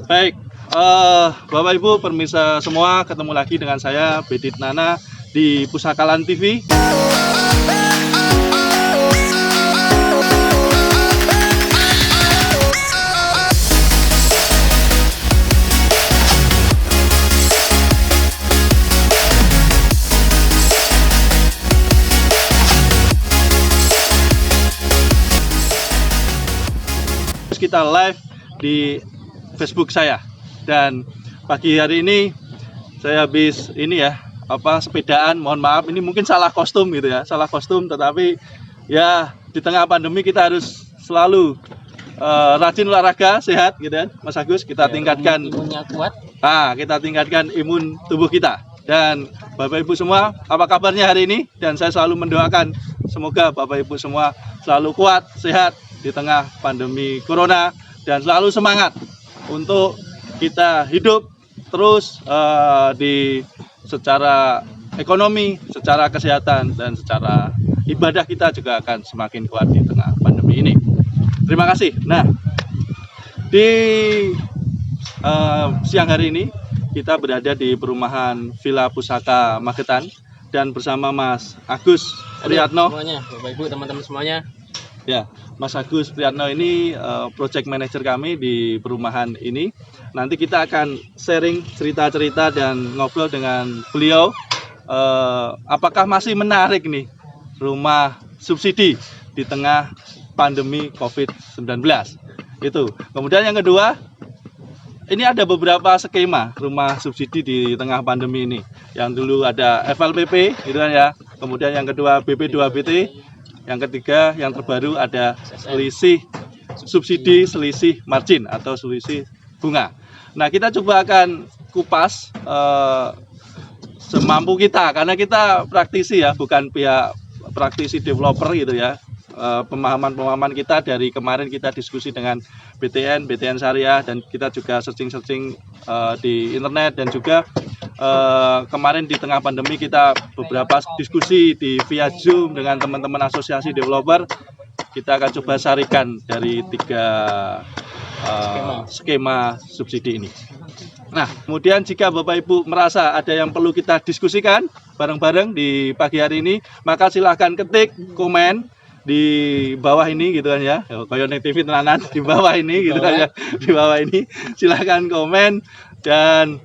Baik, Bapak Ibu pemirsa semua, ketemu lagi dengan saya Bedit Nana di Pusakalan TV. Kita live di Facebook saya, dan pagi hari ini saya habis sepedaan. Mohon maaf, ini mungkin salah kostum gitu ya, salah kostum, tetapi ya di tengah pandemi kita harus selalu rajin olahraga, sehat gitu kan Mas Agus. Kita tingkatkan imunnya kuat. Kita tingkatkan imun tubuh kita. Dan Bapak Ibu semua, apa kabarnya hari ini? Dan saya selalu mendoakan semoga Bapak Ibu semua selalu kuat, sehat di tengah pandemi corona, dan selalu semangat untuk kita hidup terus secara ekonomi, secara kesehatan, dan secara ibadah kita juga akan semakin kuat di tengah pandemi ini. Terima kasih. Nah, di siang hari ini kita berada di perumahan Villa Pusaka Magetan dan bersama Mas Agus Priyatno. Semuanya, Bapak Ibu, teman-teman semuanya. Ya, Mas Agus Priyatno ini project manager kami di perumahan ini. Nanti kita akan sharing cerita-cerita dan ngobrol dengan beliau. Apakah masih menarik nih rumah subsidi di tengah pandemi COVID-19? Itu. Kemudian yang kedua, ini ada beberapa skema rumah subsidi di tengah pandemi ini. Yang dulu ada FLPP, gitu kan ya. Kemudian yang kedua BP2BT. Yang ketiga, yang terbaru ada selisih subsidi, selisih margin atau selisih bunga. Nah, kita coba akan kupas semampu kita, karena kita praktisi ya, bukan pihak praktisi developer gitu ya. Pemahaman kita dari kemarin kita diskusi dengan BTN Syariah, dan kita juga searching di internet, dan juga kemarin di tengah pandemi kita beberapa diskusi via Zoom dengan teman-teman asosiasi developer. Kita akan coba sarikan dari 3 skema subsidi ini. Nah, kemudian jika Bapak Ibu merasa ada yang perlu kita diskusikan bareng-bareng di pagi hari ini, maka silahkan ketik komen di bawah ini gitu kan ya, Koyonek TV tenanan di bawah ini gitu kan ya, di bawah ini silahkan komen, dan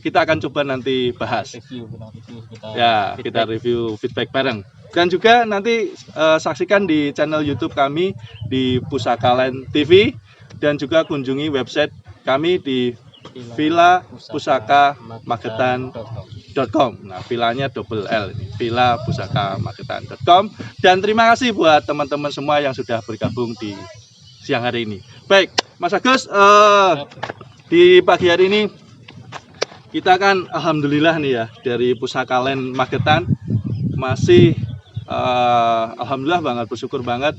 kita akan coba nanti bahas. Kita review feedback bareng. Dan juga nanti saksikan di channel YouTube kami di Pusakalan TV, dan juga kunjungi website kami di villapusakamagetan.com. Nah, villanya double L, villapusakamagetan.com. Dan terima kasih buat teman-teman semua yang sudah bergabung di siang hari ini. Baik, Mas Agus, di pagi hari ini kita kan alhamdulillah nih ya, dari Pusakalan Magetan masih alhamdulillah banget, bersyukur banget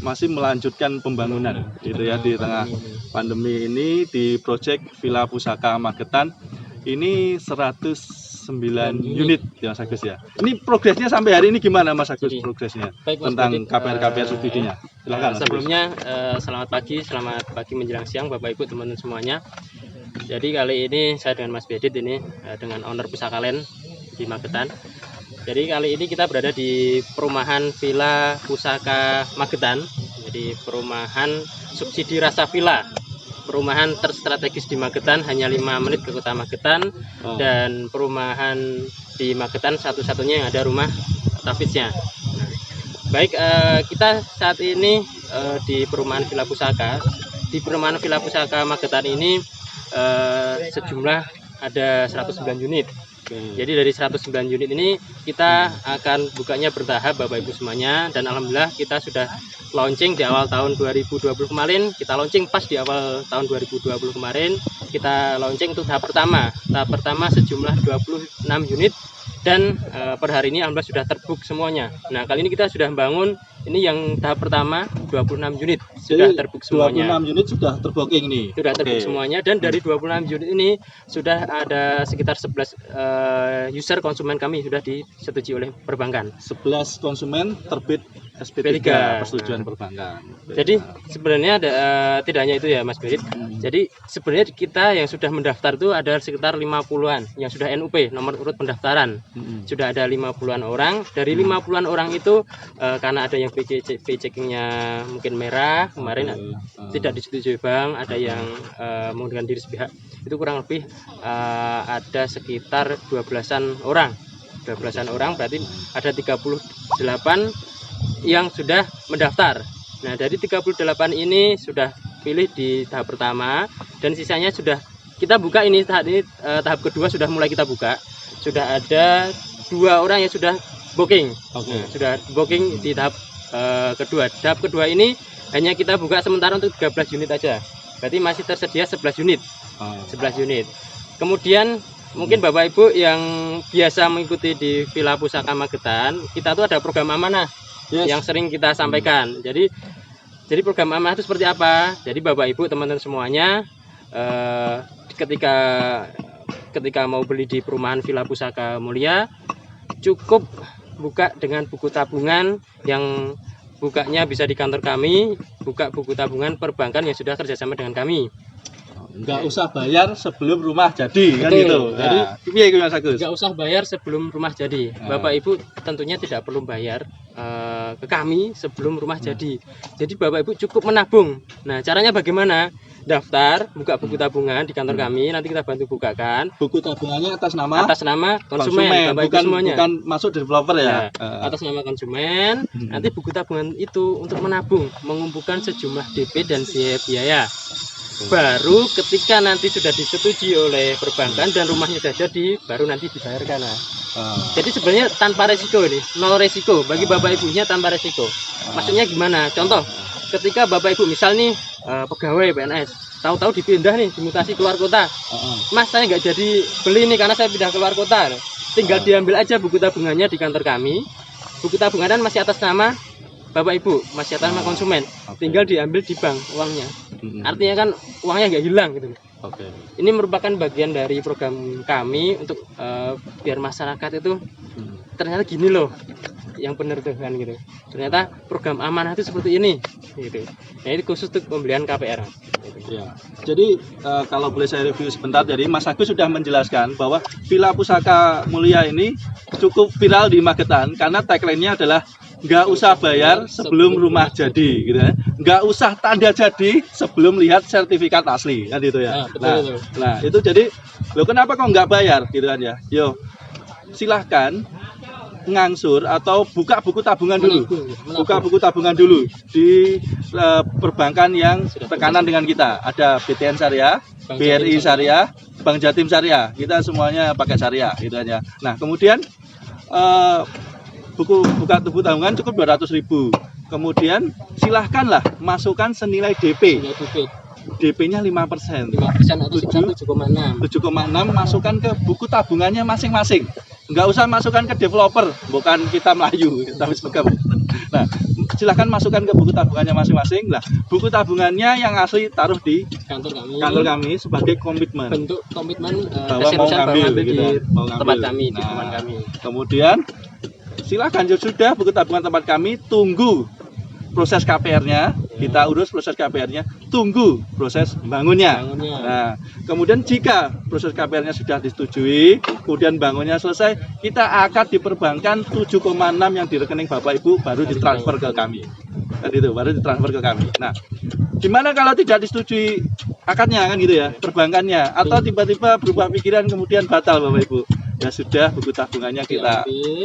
masih melanjutkan pembangunan gitu ya di tengah pandemi ini. Di proyek Villa Pusaka Magetan ini 109 unit ya Mas Agus ya. Ini progresnya sampai hari ini gimana Mas Agus, progresnya tentang KPR subsidinya? Silakan. Sebelumnya selamat pagi menjelang siang Bapak Ibu teman-teman semuanya. Jadi kali ini saya dengan Mas Bedit ini dengan owner Pusakalan di Magetan. Jadi kali ini kita berada di perumahan Villa Pusaka Magetan. Jadi perumahan subsidi rasa villa, perumahan terstrategis di Magetan, hanya 5 menit ke kota Magetan. Dan perumahan di Magetan satu-satunya yang ada rumah tafiznya. Baik, kita saat ini di perumahan Villa Pusaka. Di perumahan Villa Pusaka Magetan ini sejumlah ada 109 unit. Jadi dari 109 unit ini kita akan bukanya bertahap Bapak Ibu semuanya, dan alhamdulillah kita sudah launching di awal tahun 2020 kemarin. Kita launching pas di awal tahun 2020 kemarin. Kita launching untuk tahap pertama. Tahap pertama sejumlah 26 unit, dan per hari ini alhamdulillah sudah terbook semuanya. Nah, kali ini kita sudah bangun ini yang tahap pertama 26 unit. sudah Jadi terbook semuanya. 26 unit sudah terbooking nih. Sudah terbook Oke. semuanya, dan dari 26 unit ini sudah ada sekitar 11 user konsumen kami sudah disetujui oleh perbankan. 11 konsumen terbit SP3 SP3. persetujuan perbankan. Jadi sebenarnya ada tidak hanya itu ya Mas Berit. Jadi sebenarnya kita yang sudah mendaftar itu ada sekitar 50-an yang sudah NUP, nomor urut pendaftaran. Sudah ada 50-an orang. Dari 50-an orang itu karena ada yang checkingnya mungkin merah kemarin tidak disetujui bank, ada yang mengundurkan diri sepihak. Itu kurang lebih ada sekitar 12-an orang. 12-an orang berarti ada 38 yang sudah mendaftar. Nah, dari 38 ini sudah pilih di tahap pertama, dan sisanya sudah kita buka ini saat ini tahap kedua sudah mulai kita buka. Sudah ada 2 orang yang sudah booking. Oke. Sudah booking di tahap kedua. Tahap kedua ini hanya kita buka sementara untuk 13 unit aja. Berarti masih tersedia 11 unit. 11 unit. Kemudian mungkin Bapak Ibu yang biasa mengikuti di Villa Pusaka Magetan, kita tuh ada program amanah. Yes. Yang sering kita sampaikan. Jadi program amanah itu seperti apa? Jadi Bapak Ibu teman-teman semuanya ketika mau beli di perumahan Villa Pusaka Mulia, cukup buka dengan buku tabungan yang bukanya bisa di kantor kami, buka buku tabungan perbankan yang sudah kerjasama dengan kami. Nggak usah bayar sebelum rumah jadi, kan Betul. gitu. Jadi, piye iki Mas Agus? Nggak usah bayar sebelum rumah jadi. Bapak Ibu tentunya tidak perlu bayar ke kami sebelum rumah jadi. Jadi Bapak Ibu cukup menabung. Nah, caranya bagaimana? Daftar, buka buku tabungan di kantor kami, nanti kita bantu bukakan. Buku tabungannya atas nama Konsumen, Bapak Ibu semuanya. bukan masuk developer ya. Nah, atas nama konsumen, nanti buku tabungan itu untuk menabung, mengumpulkan sejumlah DP dan biaya. Baru ketika nanti sudah disetujui oleh perbankan dan rumahnya sudah jadi, baru nanti dibayarkan. Nah. Jadi sebenarnya tanpa resiko ini, nol resiko bagi Bapak Ibunya, tanpa resiko. Maksudnya gimana? Contoh, ketika Bapak Ibu misal nih pegawai PNS, tahu-tahu dipindah nih, dimutasi keluar kota. Mas, saya nggak jadi beli nih karena saya pindah keluar kota. Tinggal diambil aja buku tabungannya di kantor kami. Buku tabungan masih atas nama Bapak Ibu, masih atas nama konsumen. Tinggal diambil di bank uangnya. Artinya kan uangnya nggak hilang gitu. Oke. Ini merupakan bagian dari program kami untuk biar masyarakat itu ternyata gini loh, yang benar tuh kan gitu. Ternyata program amanah itu seperti ini gitu. Nah, ini khusus untuk pembelian KPR. Ya. Jadi kalau boleh saya review sebentar, jadi Mas Agus sudah menjelaskan bahwa Villa Pusaka Mulia ini cukup viral di Magetan karena tagline-nya adalah nggak usah bayar sebelum rumah jadi, gitu ya. Nggak usah tanda jadi sebelum lihat sertifikat asli, kan itu ya. Nah, itu jadi, loh kenapa kok nggak bayar, gitu kan ya? Yo, silahkan ngangsur atau buka buku tabungan dulu, buka buku tabungan dulu di perbankan yang tekanan dengan kita. Ada BTN Syariah, BRI Syariah, Bank Jatim Syariah. Kita semuanya pakai Syariah, gitu aja. Nah, kemudian buka buku tabungan cukup 200.000. Kemudian silahkanlah masukkan senilai DP. DP-nya 5%. 5% atau 7,6. Masukkan ke buku tabungannya masing-masing. Nggak usah masukkan ke developer, bukan kita Melayu, tapi sebagai. Nah, silahkan masukkan ke buku tabungannya masing-masing. Lah, buku tabungannya yang asli taruh di kantor kami sebagai komitmen. Bentuk komitmen bahwa mau ngambil, di tempat kami, di nah, teman kami. Kemudian silahkan sudah buku tabungan tempat kami, tunggu proses KPR-nya, kita urus proses KPR-nya, tunggu proses bangunnya. Nah, kemudian jika proses KPR-nya sudah disetujui, kemudian bangunnya selesai, kita akad diperbankan 7,6 yang di rekening Bapak Ibu baru ditransfer ke kami. Kan itu, baru ditransfer ke kami. Nah, gimana kalau tidak disetujui akadnya, kan gitu ya, perbankannya, atau tiba-tiba berubah pikiran kemudian batal Bapak Ibu? Ya sudah, buku tabungannya kita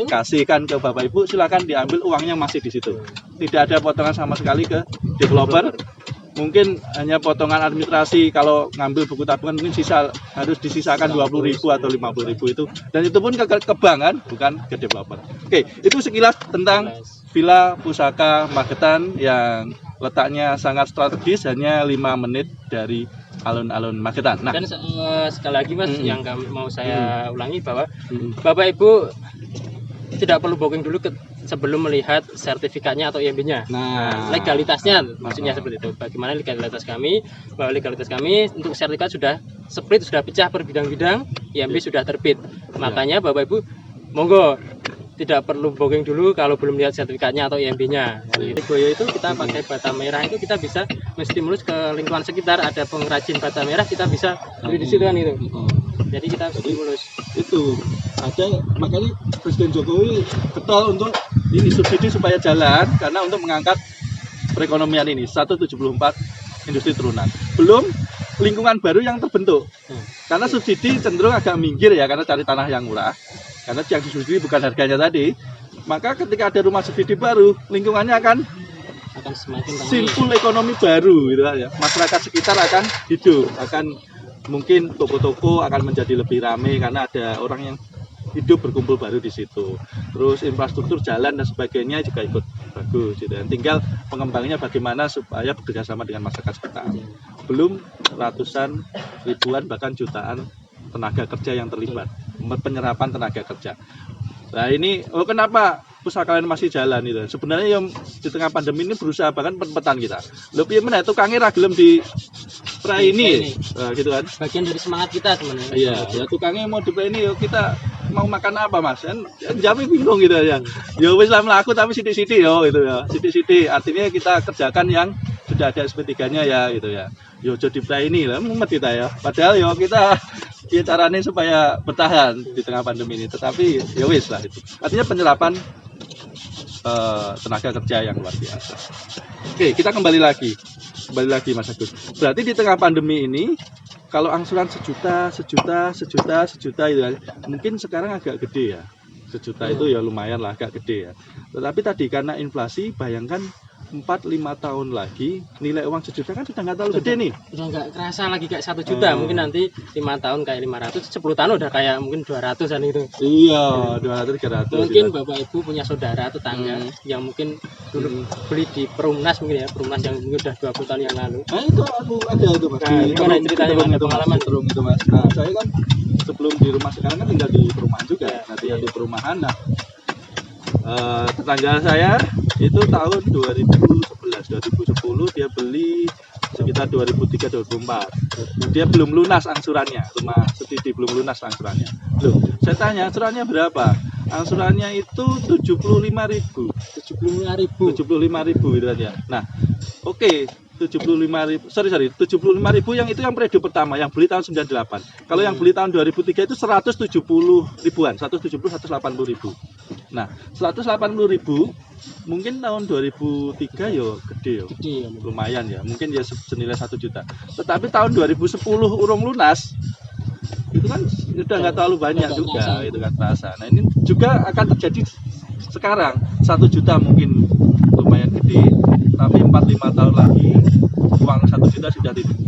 kasihkan ke Bapak Ibu, silakan diambil, uangnya masih di situ. Tidak ada potongan sama sekali ke developer. Mungkin hanya potongan administrasi kalau ngambil buku tabungan, mungkin harus disisakan 20.000 atau 50.000 itu. Dan itu pun ke bank kan, bukan ke developer. Oke, itu sekilas tentang Villa Pusaka Magetan yang letaknya sangat strategis, hanya 5 menit dari alun-alun Magetan. Nah, dan sekali lagi Mas, yang mau saya ulangi bahwa Bapak Ibu tidak perlu booking dulu sebelum melihat sertifikatnya atau IMB-nya. Nah, Legalitasnya maksudnya seperti itu. Bagaimana legalitas kami? Bahwa legalitas kami untuk sertifikat sudah split, sudah pecah per bidang-bidang, IMB sudah terbit. Makanya Bapak Ibu monggo tidak perlu booking dulu kalau belum lihat sertifikatnya atau IMB-nya. Jadi Goyo itu kita pakai bata merah itu kita bisa menstimulus ke lingkungan sekitar, ada pengrajin bata merah kita bisa beli di situ kan itu. Jadi kita stimulus. Itu ada, makanya Presiden Jokowi getol untuk ini subsidi supaya jalan, karena untuk mengangkat perekonomian ini 174 industri turunan. Belum lingkungan baru yang terbentuk. Karena subsidi cenderung agak minggir ya, karena cari tanah yang murah. Karena yang disubsidi bukan harganya tadi. Maka ketika ada rumah subsidi baru, lingkungannya akan Semakin ramai. simpul ekonomi baru gitu ya. Masyarakat sekitar akan hidup, akan mungkin toko-toko akan menjadi lebih ramai karena ada orang yang hidup berkumpul baru di situ. Terus infrastruktur jalan dan sebagainya juga ikut bagus gitu. Dan tinggal pengembangnya bagaimana supaya bekerjasama dengan masyarakat sekitar. Belum ratusan, ribuan bahkan jutaan tenaga kerja yang terlibat, penyerapan tenaga kerja. Nah ini, kenapa pusaka kalian masih jalan itu? Sebenarnya yang di tengah pandemi ini berusaha bahkan pempetan kita. Lebih mana tukangnya ragelem di ini, gitu kan? Bagian dari semangat kita sebenarnya. Iya, ya tukangnya mau di ini, yuk kita mau makan apa mas? Kan jamnya bingung gitu ya. Ya wis lah melaku tapi sidik-sidik yo gitu ya. Sidik-sidik artinya kita kerjakan yang sudah ada SP3-nya ya gitu ya. Yo jadi ini lah mumet kita ya. Padahal yo kita ya caranya supaya bertahan di tengah pandemi ini. Tetapi ya wis lah itu. Artinya penyerapan tenaga kerja yang luar biasa. Oke, kita kembali lagi Mas Agus. Berarti di tengah pandemi ini kalau angsuran sejuta itu kan, mungkin sekarang agak gede ya. 1 juta itu ya lumayan lah, agak gede ya. Tetapi tadi karena inflasi, bayangkan 4-5 tahun lagi nilai uang 1 juta kan sudah nggak terlalu gede nih. Udah nggak kerasa lagi kayak 1 juta. Mungkin nanti 5 tahun kayak 500, 10 tahun udah kayak mungkin 200-an itu. Iya, 200-300. Mungkin gitu. Bapak Ibu punya saudara tetangga yang mungkin dulu beli di Perumnas mungkin ya, Perumnas yang mungkin udah 20 tahun yang lalu. Nah itu aku ada itu mas. Nah, gimana ceritanya, Terung ada itu, pengalaman? Terung itu mas. Nah saya kan sebelum di rumah sekarang kan tinggal di perumahan juga. Nah tinggal di perumahan. Nah tetangga saya itu tahun 2010 dia beli sekitar 2003-2004. Dia belum lunas angsurannya, rumah subsidi belum lunas angsurannya. Loh, saya tanya angsurannya berapa? Angsurannya itu 75.000. 75.000 gitu kan ya. Nah, oke, 75.000 yang itu yang periode pertama yang beli tahun 98. Kalau yang beli tahun 2003 itu 170 ribuan, 180 ribu. Nah 180 ribu mungkin tahun 2003 ya gede ya, lumayan ya, mungkin ya senilai 1 juta. Tetapi tahun 2010 urung lunas itu kan udah nggak terlalu banyak juga, itu kan terasa. Nah ini juga akan terjadi sekarang 1 juta mungkin lumayan gede, tapi 4-5 tahun lagi uang 1 juta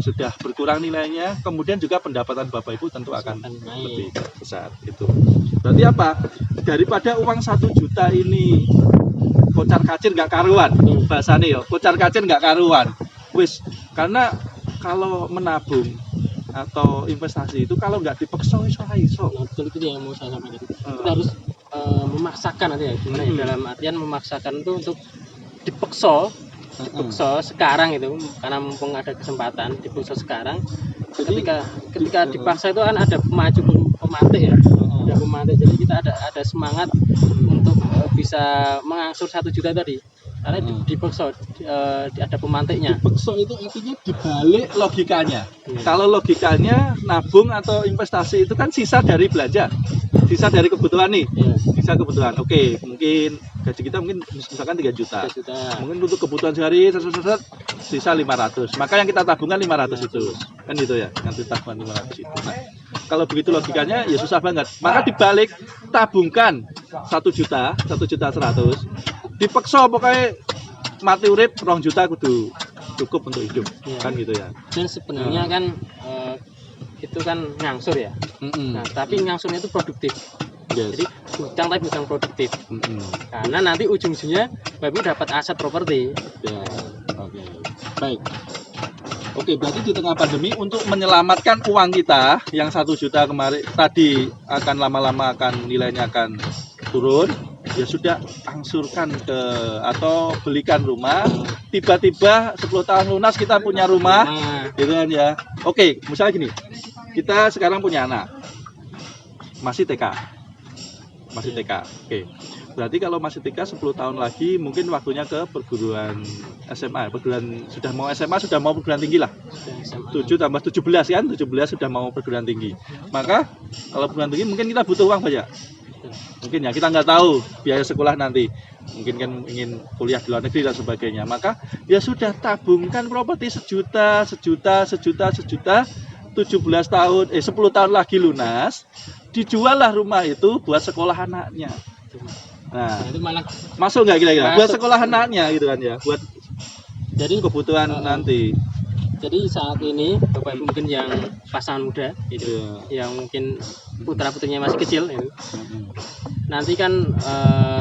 sudah berkurang nilainya, kemudian juga pendapatan Bapak Ibu tentu akan lebih besar. Itu berarti apa? Daripada uang 1 juta ini kocar kacir nggak karuan, bahasanya ya kocar kacir nggak karuan, wis, karena kalau menabung atau investasi itu kalau nggak dipaksa iso. Betul, itu yang mau saya sampaikan. Kita harus memaksakan nanti ya, gimana ya, dalam artian memaksakan itu untuk dipaksa sekarang itu, karena mumpung ada kesempatan dipaksa sekarang. Ketika dipaksa itu kan ada pemantik ya, ada pemantik, jadi kita ada semangat untuk bisa mengangsur 1 juta tadi, karena dipaksa ada pemantiknya. Dipaksa itu artinya dibalik logikanya. Kalau logikanya nabung atau investasi itu kan sisa dari belanja, sisa dari kebutuhan nih, sisa kebutuhan. Oke, mungkin gaji kita mungkin misalkan 3 juta. Mungkin untuk kebutuhan sehari sisa 500. Maka yang kita tabungkan 500 itu. Kan gitu ya, yang kita tabungkan 500 itu. Nah, kalau begitu logikanya ya susah banget. Maka dibalik tabungkan 1 juta, 1.100.000. Dipaksa pokoknya mati urip 2 juta kudu cukup untuk hidup. Kan gitu ya. Dan sebenarnya kan itu kan ngangsur ya. Nah, tapi ngangsurnya itu produktif. Jadi hutang tapi hutang produktif. Karena nanti ujung-ujungnya Bapak dapat aset properti. Ya, oke. Baik. Oke, berarti di tengah pandemi untuk menyelamatkan uang kita yang 1 juta kemarin tadi akan lama-lama nilainya akan turun. ya sudah angsurkan ke atau belikan rumah, tiba-tiba 10 tahun lunas kita punya rumah, gitu kan ya. Oke, misalnya gini, kita sekarang punya anak, masih TK, oke. Berarti kalau masih TK 10 tahun lagi mungkin waktunya ke perguruan SMA, sudah mau SMA, sudah mau perguruan tinggi lah. 7 tambah 17 kan, 17 sudah mau perguruan tinggi. Maka kalau perguruan tinggi mungkin kita butuh uang banyak. Mungkin ya, kita nggak tahu biaya sekolah nanti. Mungkin kan ingin kuliah di luar negeri dan sebagainya. Maka ya sudah tabungkan properti 1 juta, 17 tahun, 10 tahun lagi lunas, dijuallah rumah itu buat sekolah anaknya. Nah, itu malah masuk nggak kira-kira? Masuk. Buat sekolah anaknya gitu kan ya, buat jadi kebutuhan nanti. Jadi saat ini Bapak Ibu mungkin yang pasangan muda gitu, yang mungkin putra putrinya masih kecil gitu. Nanti kan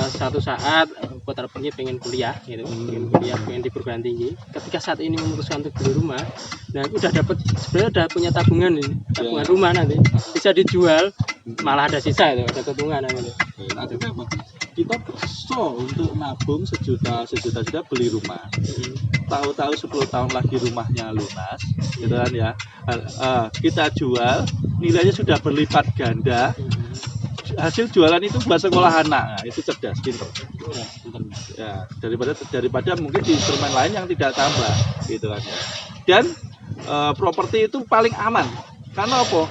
suatu saat putra putrinya pengen kuliah gitu, pengen di perguruan tinggi. Ketika saat ini memutuskan untuk beli rumah, nah itu udah dapat, sebenarnya udah punya tabungan ini, tabungan rumah nanti bisa dijual, malah ada sisa itu, ada keuntungan gitu. Kita bisa untuk nabung 1 juta beli rumah. Tahu-tahu 10 tahun lagi rumahnya lunas, gitu kan ya. Kita jual, nilainya sudah berlipat ganda. Hasil jualan itu buat sekolah anak, nah, itu cerdas, pintar. Ya, daripada mungkin di instrumen lain yang tidak tambah, gitu kan ya. Dan properti itu paling aman. Karena apa?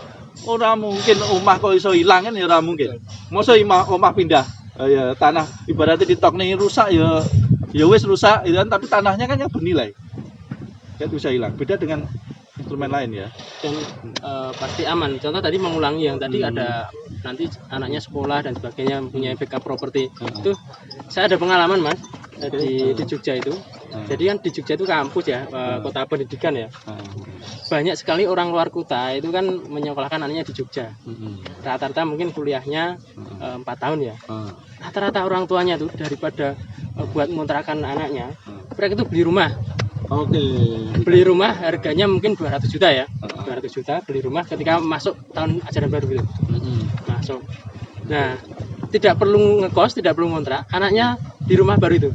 Orang mungkin omah kok iso hilang kan ya, ora mungkin. Mosok omah pindah. Ya tanah ibaratnya ditok nih rusak ya wis rusak gitu kan, tapi tanahnya kan yang bernilai kan bisa hilang, beda dengan instrumen lain ya. Dan pasti aman. Contoh tadi mengulangi yang tadi ada nanti anaknya sekolah dan sebagainya, punya backup properti. Itu saya ada pengalaman Mas di Jogja itu. Jadi kan di Jogja itu kampus ya, kota pendidikan ya. Banyak sekali orang luar kota itu kan menyekolahkan anaknya di Jogja. Rata-rata mungkin kuliahnya 4 tahun ya. Rata-rata orang tuanya tuh daripada buat mengontrakan anaknya, mereka itu beli rumah. Beli rumah harganya mungkin 200 juta ya. 200 juta beli rumah ketika masuk tahun ajaran baru gitu. Masuk. Nah, tidak perlu ngekos, tidak perlu ngontrak, anaknya di rumah baru itu.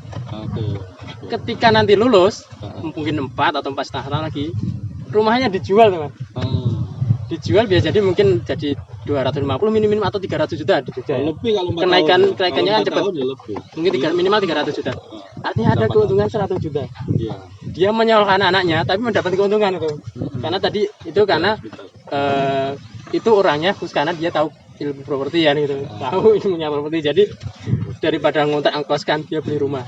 Ketika nanti lulus, mungkin 4 atau 4,5 tahun lagi, rumahnya dijual teman. Dijual biasa jadi mungkin jadi 250 minim atau 300 juta di Jogja. Lebih kalau kenaikannya kan cepat. Mungkin minimal 300 juta. Artinya ada keuntungan 100 juta. Dia menyekolahkan anaknya tapi mendapat keuntungan itu. Karena tadi itu karena itu orangnya khusus karena dia tahu ilmu properti ya gitu. Tahu ilmunya properti. Jadi daripada ngontrak angkoskan dia beli rumah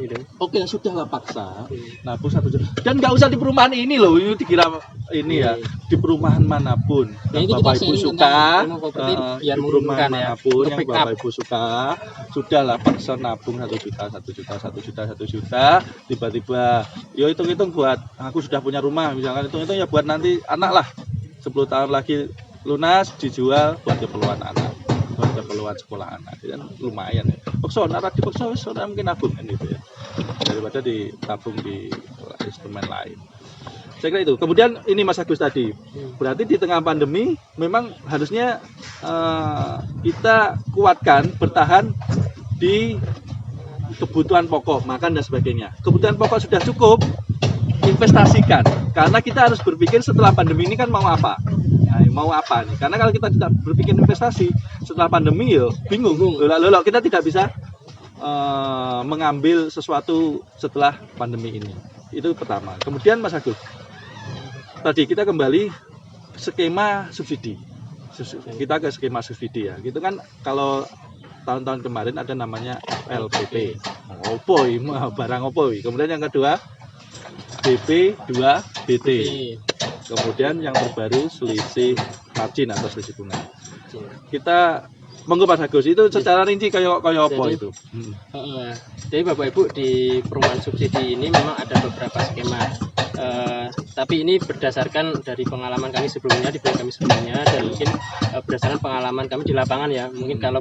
gitu. Oke, sudahlah paksa nabung 1 juta dan nggak usah di perumahan ini loh, ini dikira ini ya, di perumahan manapun yang Bapak Ibu suka, biar di perumahan ya, manapun yang Bapak Ibu suka, sudahlah paksa nabung 1 juta, tiba-tiba yo hitung-hitung buat aku sudah punya rumah misalkan, hitung-hitung ya buat nanti anak lah, 10 tahun lagi lunas dijual buat keperluan anak, buat keperluan sekolah anak, kan lumayan ya. Paksa, narasi paksa, sudah mungkin nabung kan gitu ya, daripada ditabung di instrumen lain. Saya kira itu. Kemudian ini Mas Agus tadi, berarti di tengah pandemi memang harusnya kita kuatkan, bertahan di kebutuhan pokok, makan dan sebagainya. Kebutuhan pokok sudah cukup, investasikan. Karena kita harus berpikir setelah pandemi ini kan mau apa. Nah, mau apa nih? Karena kalau kita tidak berpikir investasi setelah pandemi ya bingung. Loh, kita tidak bisa mengambil sesuatu setelah pandemi ini. Itu pertama. Kemudian Mas Agus, tadi kita kembali skema subsidi. Kita ke skema subsidi ya. Gitu kan kalau tahun-tahun kemarin ada namanya LPP. Opoi, barang opoi. Kemudian yang kedua BP 2 BT. Kemudian yang terbaru selisih margin atau selisih bunga. Kita monggo Mas Agus, itu secara rinci kayak apa itu? Jadi Bapak Ibu di perumahan subsidi ini memang ada beberapa skema. Tapi ini berdasarkan dari pengalaman kami sebelumnya, di bidang kami sebelumnya, dan mungkin berdasarkan pengalaman kami di lapangan ya. Mungkin kalau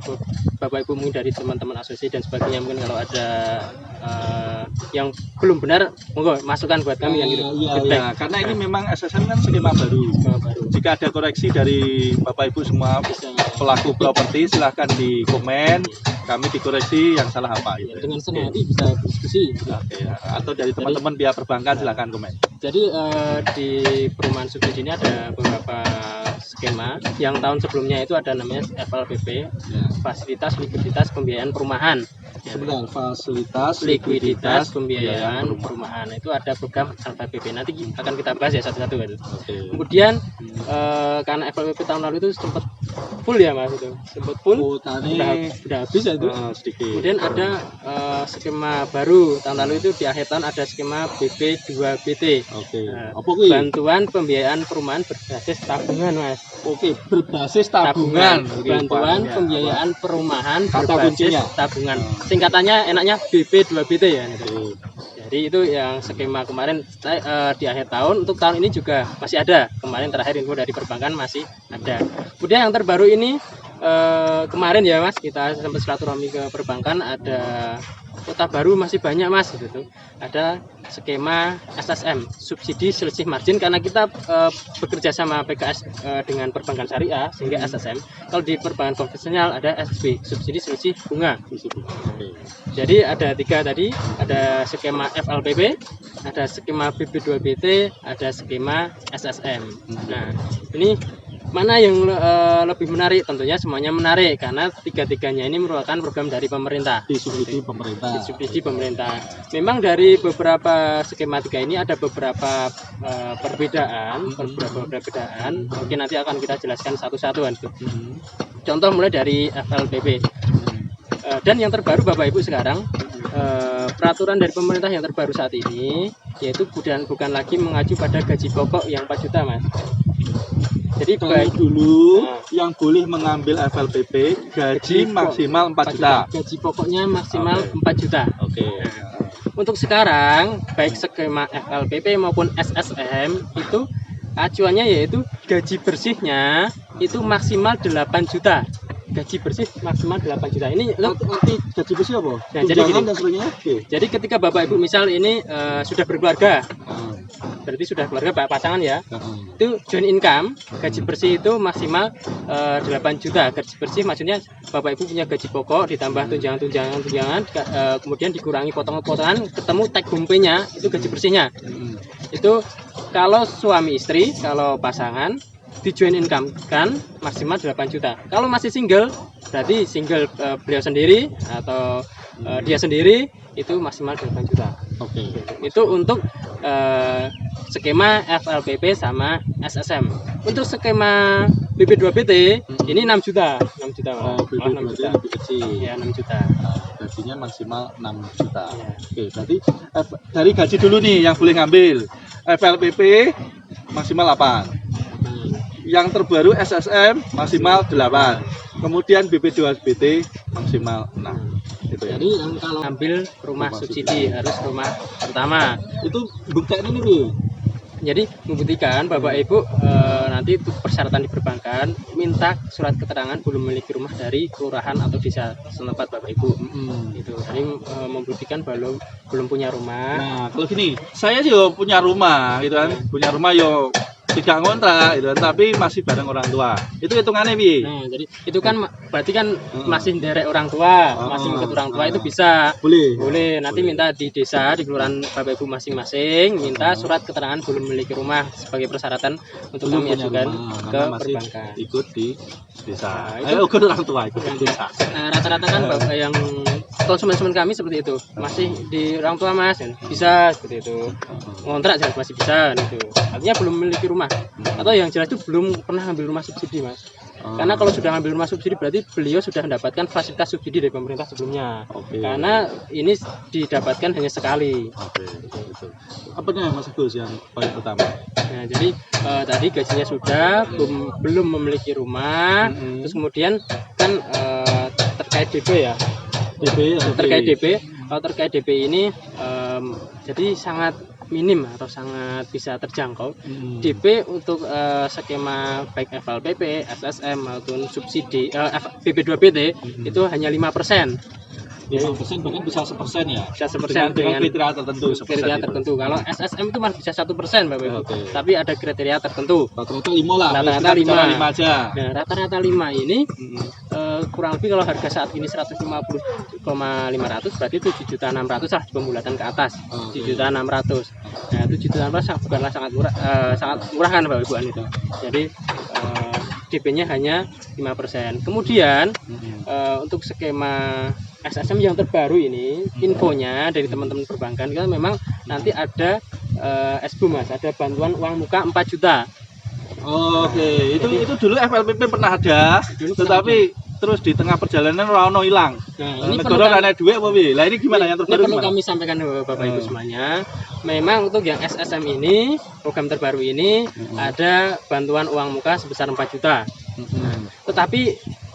Bapak Ibu mungkin dari teman-teman asosiasi dan sebagainya, mungkin kalau ada yang belum benar, monggo masukan buat kami yang gitu. Ya, karena ini memang SSM kan skema baru. Jika ada koreksi dari Bapak Ibu semua pelaku properti, silahkan di komen. kami dikoreksi yang salah apa Ya, gitu. dengan senang hati bisa diskusi. Oke, ya. Atau dari teman-teman pihak perbankan silakan komen. Jadi di perumahan subsidi ini ada beberapa skema. Yang tahun sebelumnya itu ada namanya FLPP, Ya. fasilitas likuiditas pembiayaan perumahan. Ya, Sebentar, fasilitas likuiditas pembiayaan perumahan itu ada program FLPP. Nanti akan kita bahas ya satu-satu kan. Oke. Kemudian karena FLPP tahun lalu itu sempat full ya mas, itu sempat full, udah habis ya itu. Sedikit. Kemudian ada skema baru tahun lalu itu di akhir tahun ada skema BP2BT. Oke. Nah, Apa kuwi? bantuan pembiayaan perumahan berbasis tabungan mas. Oke, berbasis tabungan. Oke, Bantuan Pak. pembiayaan perumahan Kata berbasis kuncinya. tabungan. Singkatannya enaknya BP2BT ya. Oke. Jadi itu yang skema kemarin di akhir tahun. Untuk tahun ini juga masih ada. Kemarin terakhir info dari perbankan masih ada. Kemudian yang terbaru ini kemarin ya mas, kita sempat silaturahmi ke perbankan, ada kota baru masih banyak mas gitu. Ada skema SSM, subsidi selisih margin, karena kita bekerja sama PKS dengan perbankan syariah sehingga SSM. Kalau di perbankan konvensional ada SSB, subsidi selisih bunga. Oke. Jadi ada tiga tadi, ada skema FLPP, ada skema BP2BT, ada skema SSM. Nah, ini mana yang lebih menarik? Tentunya semuanya menarik karena tiga-tiganya ini merupakan program dari pemerintah. Disubsidi pemerintah. Disubsidi pemerintah. Memang dari beberapa skema tiga ini ada beberapa perbedaan. Mungkin nanti akan kita jelaskan satu-satu kan. Contoh mulai dari FLPP. Dan yang terbaru Bapak Ibu sekarang, peraturan dari pemerintah yang terbaru saat ini yaitu bukan lagi mengacu pada gaji pokok yang 4 juta mas. Jadi baik dulu yang boleh mengambil FLPP gaji maksimal 4 juta. Gaji pokoknya maksimal 4 juta. Oke. Untuk sekarang baik skema FLPP maupun SSM itu acuannya yaitu gaji bersihnya itu maksimal 8 juta. Gaji bersih maksimal 8 juta. Ini nanti gaji bersih apa? Nah, jadi gini. Dan sebagainya. Jadi ketika Bapak Ibu misal ini sudah berkeluarga, berarti sudah keluarga pasangan ya, itu joint income gaji bersih itu maksimal 8 juta. Gaji bersih maksudnya Bapak Ibu punya gaji pokok ditambah tunjangan, kemudian dikurangi potongan-potongan, ketemu take home pay-nya itu gaji bersihnya. Itu kalau suami istri, kalau pasangan di joint income kan maksimal 8 juta. Kalau masih single, berarti single beliau sendiri atau dia sendiri itu maksimal 8 juta. Oke. Itu untuk skema FLPP sama SSM. Untuk skema BP2BT ini 6 juta. 6 juta. BP2BT 6 juta. lebih kecil. Ya, 6 juta. Gajinya maksimal 6 juta. Ya. Oke, berarti dari gaji dulu nih yang boleh ngambil. FLPP maksimal 8. Yang terbaru SSM maksimal 8. Kemudian BP2BT maksimal 6. Itu ya. Jadi yang kalau ambil rumah subsidi harus rumah pertama. Itu buktinya ini Bu. Jadi membuktikan Bapak Ibu nanti untuk persyaratan di perbankan minta surat keterangan belum memiliki rumah dari kelurahan atau desa setempat Bapak Ibu. Itu. Jadi membuktikan belum punya rumah. Nah, kalau gini, saya sih punya rumah gitu kan. Punya rumah yo tidak ngontrak gitu kan, tapi masih bareng orang tua. Itu hitungannya Bi. Nah, jadi itu kan berarti kan masih derek orang tua, masih ngikut orang tua itu bisa. Boleh. Nanti minta di desa, di kelurahan Bapak Ibu masing-masing minta surat keterangan belum memiliki rumah sebagai persyaratan untuk kami ajukan ke perbankan. Ikut di desa. Nah, itu ikut orang tua, ikut di desa. Rata-rata kan Bapak yang konsumen kami seperti itu. Masih di orang tua Mas, bisa seperti itu. Ngontrak jelas masih bisa gitu. Artinya belum memiliki rumah. Atau yang jelas itu belum pernah ambil rumah subsidi Mas. Karena kalau sudah ambil rumah subsidi berarti beliau sudah mendapatkan fasilitas subsidi dari pemerintah sebelumnya. Karena ini didapatkan hanya sekali. Itu. Apanya Mas Agus yang paling utama? Nah, jadi tadi gajinya sudah, belum memiliki rumah. Terus kemudian kan terkait DP ya. Terkait DP. Kalau terkait DP ini jadi sangat minim atau sangat bisa terjangkau. DP untuk skema baik FLPP, SSM maupun subsidi BP2BT itu hanya 5%. 5% bahkan bisa 1% ya. Bisa 1% dengan dengan kriteria tertentu. 1% kriteria itu. tertentu. Kalau SSM itu masih bisa 1% Bapak Ibu. Oke. Tapi ada kriteria tertentu. Rata-rata 5 lah. Rata-rata Kita bicara 5. 5 aja. Nah, rata-rata 5 ini Mm-mm. kurang lebih kalau harga saat ini 150,500 berarti 7.600.000 lah di pembulatan ke atas. Oke. 7.600.000. Nah, 7.600.000 bukanlah sangat murah kan Bapak Ibu itu. Jadi DP-nya hanya 5%. Kemudian untuk skema SSM yang terbaru ini infonya dari teman-teman perbankan kan memang nanti ada SBU Mas, ada bantuan uang muka 4 juta. Oke, itu dulu FLPP pernah ada, tetapi terus di tengah perjalanan Rano hilang. Nah, ini negara ada duit apa piye? Lah ini gimana yang terbaru perlu gimana? kami sampaikan Bapak Ibu semuanya. Memang untuk yang SSM ini, program terbaru ini ada bantuan uang muka sebesar 4 juta. Tetapi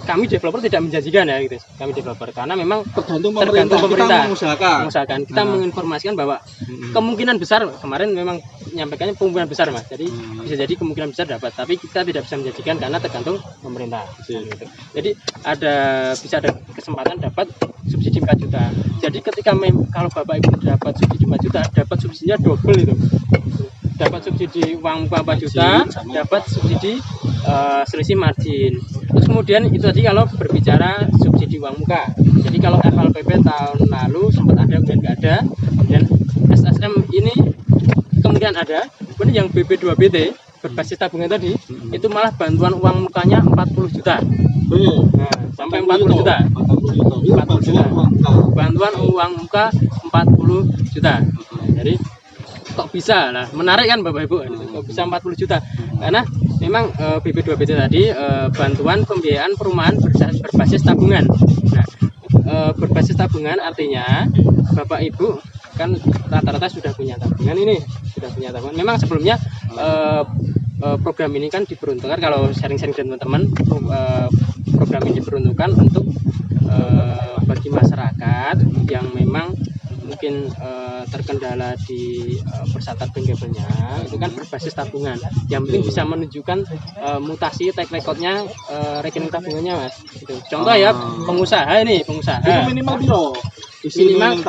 kami developer tidak menjanjikan ya gitu. Kami developer karena memang Tergantung tergantung pemerintah. Kita mengusahakan. Kita menginformasikan bahwa kemungkinan besar kemarin memang menyampaikannya kemungkinan besar Mas. Jadi bisa jadi kemungkinan besar dapat, tapi kita tidak bisa menjanjikan karena tergantung pemerintah. Gitu. Jadi bisa ada kesempatan dapat subsidi 4 juta. Jadi ketika kalau Bapak Ibu dapat subsidi 4 juta, dapat subsidinya double itu. Dapat subsidi uang muka 4 juta, dapat subsidi selisih margin. Terus kemudian itu tadi kalau berbicara subsidi uang muka. Jadi kalau FLPP tahun lalu sempat ada kemudian nggak ada, dan SSM ini kemungkinan ada. Kemudian yang BP2BT berbasis tabungan tadi itu malah bantuan uang mukanya 40 juta. Nah, sampai 40 juta. 40 juta. Bantuan uang muka 40 juta. Jadi kok bisa lah, menarik kan Bapak Ibu, kok bisa 40 juta karena memang BP2BT tadi bantuan pembiayaan perumahan berbasis tabungan. Nah, berbasis tabungan artinya Bapak Ibu kan rata-rata sudah punya tabungan ini, sudah punya tabungan. Memang sebelumnya program ini kan diperuntukkan, kalau sharing-sharing dengan teman-teman, program ini diperuntukkan untuk bagi masyarakat yang memang mungkin terkendala di persatan bankable-nya itu kan berbasis tabungan. Yang penting bisa menunjukkan mutasi track record-nya rekening tabungannya Mas. Gitu. Contoh ya pengusaha ini, pengusaha. Itu minimal biro. Minimal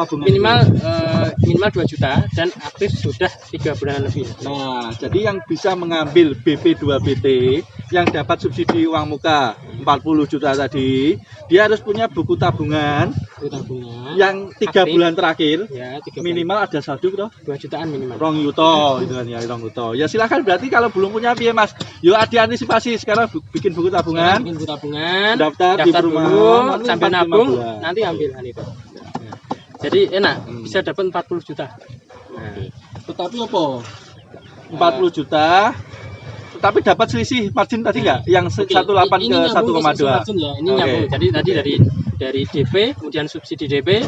2 juta dan aktif sudah 3 bulan lebih. Nah, jadi yang bisa mengambil BP2BT yang dapat subsidi uang muka 40 juta tadi, dia harus punya buku tabungan yang 3 bulan terakhir ya, 3 minimal ada saldo berapa? 2 jutaan minimal. Rong yuto itu kan ya, rong yuto. Ya silakan, berarti kalau belum punya piye Mas, yuk diantisipasi sekarang bikin buku tabungan. Bikin buku tabungan, daftar di perumahan, dulu sambil nabung, nanti ambil itu. Jadi enak, bisa dapat 40 juta. Nah, tetapi apa? 40 juta tapi dapat selisih margin tadi nggak? Yang 1,8 ke 1,2. Ya. Ini nyambung. Jadi tadi dari DP kemudian subsidi DP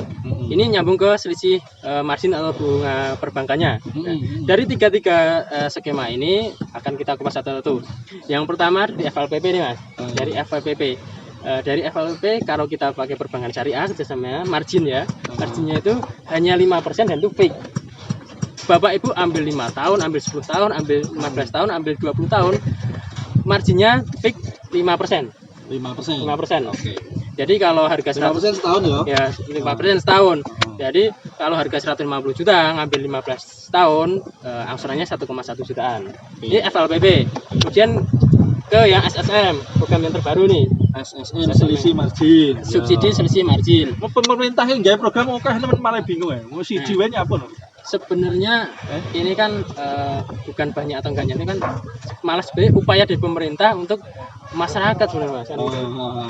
ini nyambung ke selisih margin atau bunga perbankannya. Nah, dari tiga skema ini akan kita kupas satu-satu. Yang pertama di FLPP nih Mas. Dari FLPP. Dari FLPP kalau kita pakai perbankan syariah kerjasamanya margin ya, marginnya itu hanya 5% dan itu fix. Bapak Ibu ambil 5 tahun, ambil 10 tahun, ambil 15 tahun, ambil 20 tahun, marginnya fix 5%. 5%. Oke. Jadi kalau harga 5% setahun ya? Ya, 5% setahun. Jadi kalau harga 150 juta ngambil 15 tahun, angsurannya 1,1 jutaan. Ini FLPP. Kemudian ke yang SSM, program yang terbaru nih. SSM selisih margin. Subsidi selisih margin. Pemerintah yang gaya program oke teman malah bingung ya. Mau siji wae apa no? Sebenarnya ini kan bukan banyak atau enggaknya, ini kan malah sebenarnya upaya dari pemerintah untuk masyarakat sebenarnya Mas.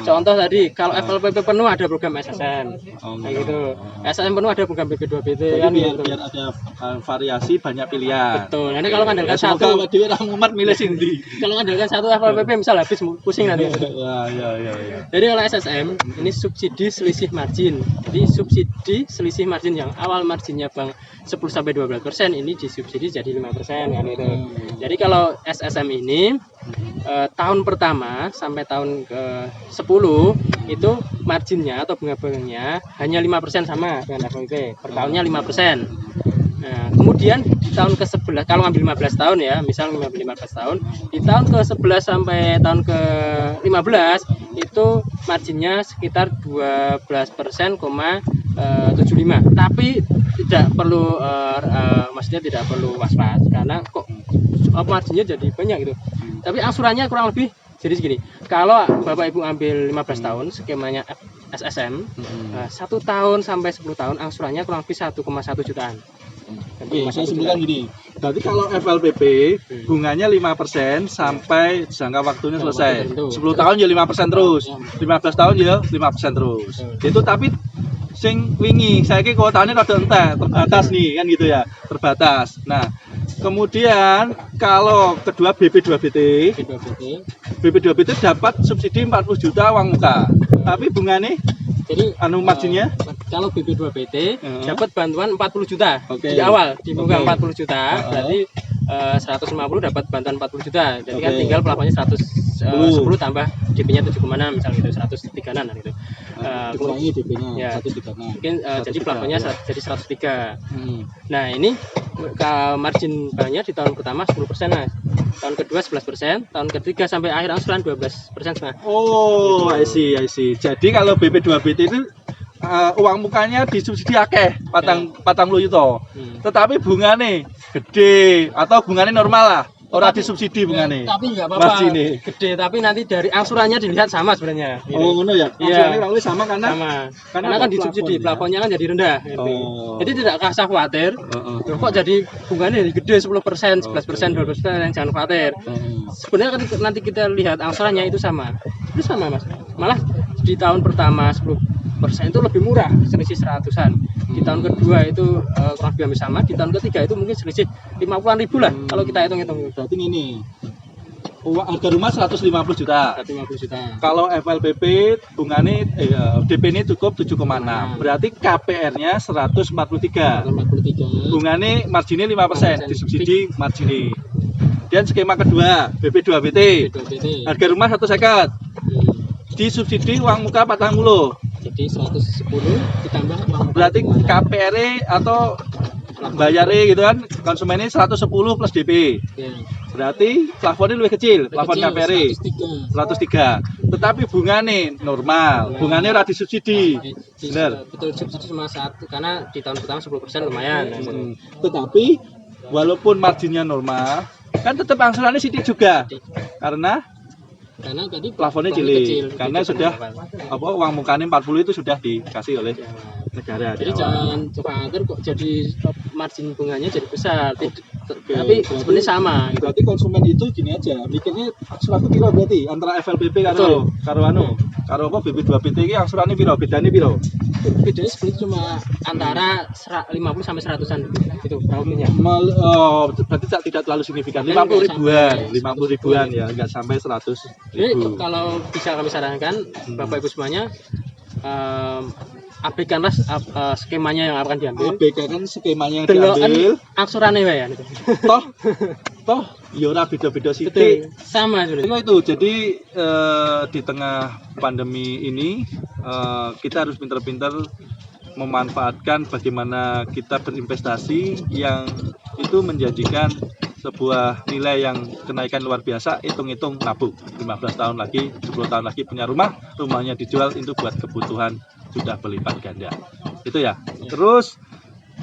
Contoh tadi kalau FLPP penuh ada program SSM, kayak gitu. SSM penuh ada program BP2BT kan gitu. Biar ada variasi, banyak pilihan. Betul. Nanti kalau ngandalkan satu, dhewe ra mumet milih sing ndi. Kalau ngandalkan satu FLPP misal habis pusing nanti. Ya. Jadi kalau SSM ini subsidi selisih margin. Jadi subsidi selisih margin yang awal marginnya Bang 10-12% ini disubsidi jadi 5% kan itu. Jadi kalau SSM ini tahun pertama sampai tahun ke-10 itu marginnya atau bunga banknya hanya 5% sama dengan FLPP. Per tahunnya 5%. Nah, kemudian di tahun ke-11 kalau ngambil 15 tahun ya, misal ngambil 15 tahun, di tahun ke-11 sampai tahun ke-15 itu marginnya sekitar 12%, 75. Tapi tidak perlu maksudnya tidak perlu was-was karena kok marginnya jadi banyak gitu. Tapi angsurannya kurang lebih jadi segini. Kalau Bapak Ibu ambil 15 tahun skemanya SSM, 1 tahun sampai 10 tahun angsurannya kurang lebih 1,1 jutaan. Oke, saya sebutkan gini. Berarti kalau FLPP bunganya 5% sampai jangka waktunya selesai. 10 tahun ya 5% terus. 15 tahun ya 5% terus. Itu tapi sing wingi saiki kuotane rada entek, terbatas nih kan gitu ya, terbatas. Nah, kemudian kalau kedua BP2BT dapat subsidi 40 juta uang muka. Tapi bunganya jadi marginnya kalau BP2BT dapat bantuan 40 juta di awal, di muka 40 juta, berarti 150 dapat bantuan 40 juta. Jadi kan tinggal plafonnya 110 tambah DP-nya 7,6 misalnya gitu, 103-an gitu. Dikurangi DP-nya ya, 136. Mungkin jadi plafonnya jadi 103. Nah, ini margin banknya di tahun pertama 10%, Mas. Tahun kedua 11%, tahun ketiga sampai akhir angsuran 12,5%. Oh, I see. Jadi kalau BP2BT itu uang mukanya disubsidi akeh patang lu itu. Tetapi bungane gede atau bungane normal lah. Orang disubsidi bungane. Tapi enggak apa-apa. Gede, tapi nanti dari angsurannya dilihat sama sebenarnya. Gitu. Oh, ngono ya. Angsurannya kurang lebih sama karena karena kan disubsidi, plafonnya kan jadi rendah gitu. Jadi tidak usah khawatir. Kok jadi bunganya gede 10%, 11%, 12%, jangan khawatir. Sebenarnya kan nanti kita lihat angsurannya itu sama. Itu sama, Mas. Malah di tahun pertama 10% itu lebih murah, selisih 100-an. Di tahun kedua itu kurang lebih hampir sama. Di tahun ketiga itu mungkin selisih 50-an ribu lah kalau kita hitung-hitung. Berarti ini harga rumah 150 juta. 150 juta. Kalau FLPP bunganya DP ini cukup 7,6. Berarti KPR-nya 143. Bunganya marginnya 5%, disubsidi marginnya. Dan skema kedua BP2BT. Harga rumah 150. Disubsidi uang muka 40. Jadi 110 ditambah uang. Berarti KPR atau bayarnya gitu kan konsumennya 110 plus DP. Berarti plafonnya lebih kecil, plafon KPR 103. Tetapi bunganya normal, bunganya ora disubsidi. Benar. Betul, subsidi cuma 1 karena di tahun pertama 10% lumayan. Tetapi walaupun marginnya normal, kan tetap angsurannya sidik juga. Karena tadi plafonnya cilik, karena sudah uang mukanya 40 itu sudah dikasih oleh negara. Jadi jangan khawatir kok jadi margin bunganya jadi besar. Tapi sebenarnya sama. Berarti konsumen itu gini aja, mikirnya angsuranku piro berarti antara FLPP karo apa BP2BT iki angsurannya piro? Bedanya piro? Bedanya sebenarnya cuma antara 50 sampai 100-an itu kurangnya. Berarti tidak terlalu signifikan. 50 ribuan ya, enggak sampai 100 ribu. Kalau bisa kami sarankan Bapak Ibu semuanya abaikanlah skemanya yang akan diambil. Abaikan skemanya yang diambil. Angsurannya ya. Toh ya ora beda-beda sithik. Sama sebenarnya. Itu jadi di tengah pandemi ini kita harus pintar-pintar memanfaatkan bagaimana kita berinvestasi yang itu menjadikan sebuah nilai yang kenaikan luar biasa. Hitung-hitung nabung 15 tahun lagi, 10 tahun lagi punya rumahnya dijual itu buat kebutuhan sudah berlipat ganda. Itu ya. Terus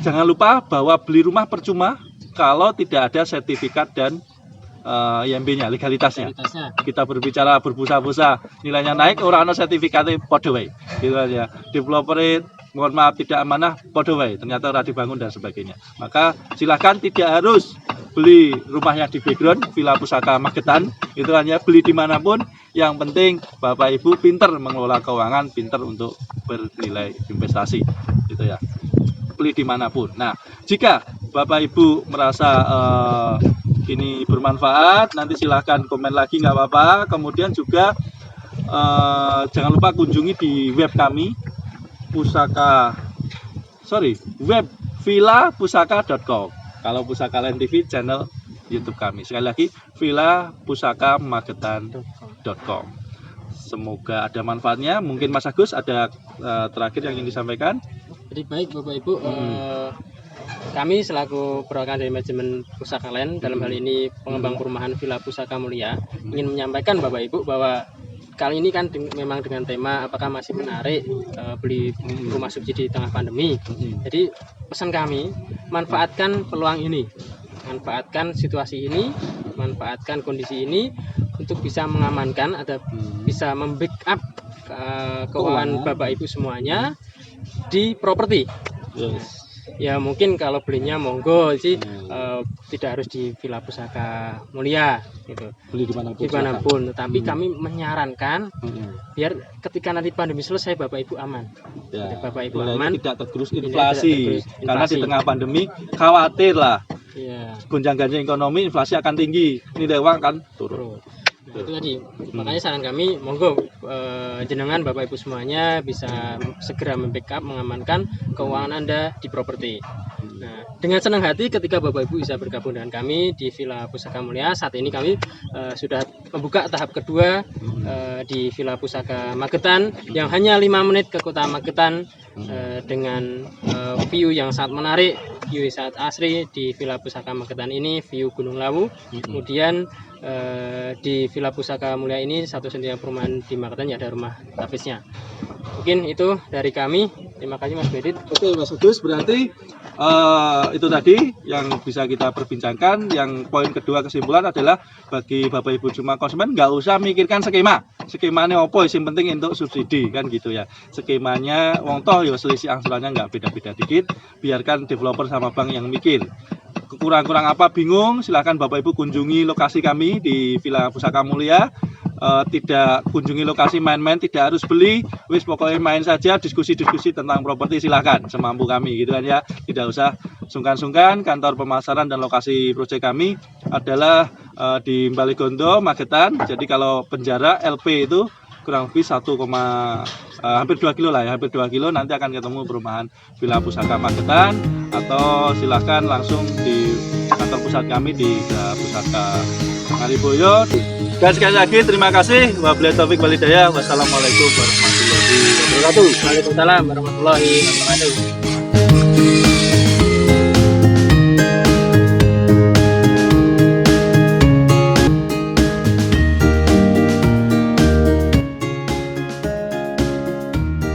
jangan lupa bahwa beli rumah percuma kalau tidak ada sertifikat dan IMB-nya, legalitasnya. Kita berbicara berbusa-busa, nilainya naik, orang ada sertifikatnya podo wae. Gitu aja. Developer mohon maaf tidak amanah podo wae, ternyata ora dibangun dan sebagainya. Maka silahkan tidak harus beli rumah yang di background Villa Pusaka Magetan, itu hanya beli dimanapun. Yang penting Bapak Ibu pinter mengelola keuangan, pinter untuk bernilai investasi, gitu ya. Beli dimanapun. Nah, jika Bapak Ibu merasa ini bermanfaat, nanti silahkan komen lagi nggak apa-apa. Kemudian juga jangan lupa kunjungi di web kami web villapusaka.com. Kalau Pusaka Land TV channel YouTube kami. Sekali lagi villapusakamagetan.com. Semoga ada manfaatnya. Mungkin Mas Agus ada terakhir yang ingin disampaikan. Jadi baik Bapak Ibu, kami selaku perwakilan dari manajemen Pusaka Land dalam hal ini pengembang perumahan Villa Pusaka Mulia ingin menyampaikan Bapak Ibu bahwa kali ini kan memang dengan tema apakah masih menarik beli rumah subsidi di tengah pandemi. Jadi pesan kami, manfaatkan peluang ini, manfaatkan situasi ini, manfaatkan kondisi ini untuk bisa mengamankan atau bisa membackup keuangan Bapak Ibu semuanya di properti. Yes. Ya mungkin kalau belinya monggo sih tidak harus di Villa Pusaka Mulia gitu. Beli Dimanapun, tetapi kami menyarankan biar ketika nanti pandemi selesai Bapak Ibu aman. Ya, Bapak Ibu nilainya aman, tidak tergerus tidak inflasi. tergerus Karena di inflasi. tengah pandemi khawatir lah Iya, gonjang-ganjing ekonomi, inflasi akan tinggi, nilai uang kan turun. bro. Nah, itu tadi. Makanya saran kami monggo jenengan Bapak Ibu semuanya bisa segera membackup, mengamankan keuangan Anda di properti. Nah, dengan senang hati ketika Bapak Ibu bisa bergabung dengan kami di Villa Pusaka Mulia. Saat ini kami sudah membuka tahap kedua di Villa Pusaka Magetan yang hanya 5 menit ke kota Magetan dengan view yang sangat menarik, view yang sangat asri di Villa Pusaka Magetan ini, view Gunung Lawu. Kemudian di Villa Pusaka Mulia ini satu-satunya perumahan di Magetan yang ada rumah tapisnya. Mungkin itu dari kami. Terima kasih Mas Bedit. Oke Mas Agus, berarti itu tadi yang bisa kita perbincangkan. Yang poin kedua kesimpulan adalah bagi Bapak Ibu cuma konsumen nggak usah mikirkan skemanya opo, yang penting untuk subsidi kan gitu ya. Skemanya wong toh ya selisih angsurannya nggak beda-beda dikit, biarkan developer sama bank yang mikir. Kurang-kurang apa bingung, silahkan Bapak Ibu kunjungi lokasi kami di Villa Pusaka Mulia. Tidak kunjungi lokasi main-main, tidak harus beli, wis pokoknya main saja, diskusi-diskusi tentang properti silahkan semampu kami gitu kan ya, tidak usah sungkan-sungkan. Kantor pemasaran dan lokasi proyek kami adalah di Balegondo, Magetan. Jadi kalau penjara LP itu kurang lebih hampir 2 kilo lah ya, hampir 2 kilo nanti akan ketemu perumahan Villa Pusaka Magetan, atau silahkan langsung di kantor pusat kami di Villa Pusaka Ngaliboyo. Dan sekali lagi terima kasih. Wabillahi taufiq wal hidayah. Wassalamualaikum warahmatullahi wabarakatuh. Waalaikumsalam warahmatullahi wabarakatuh.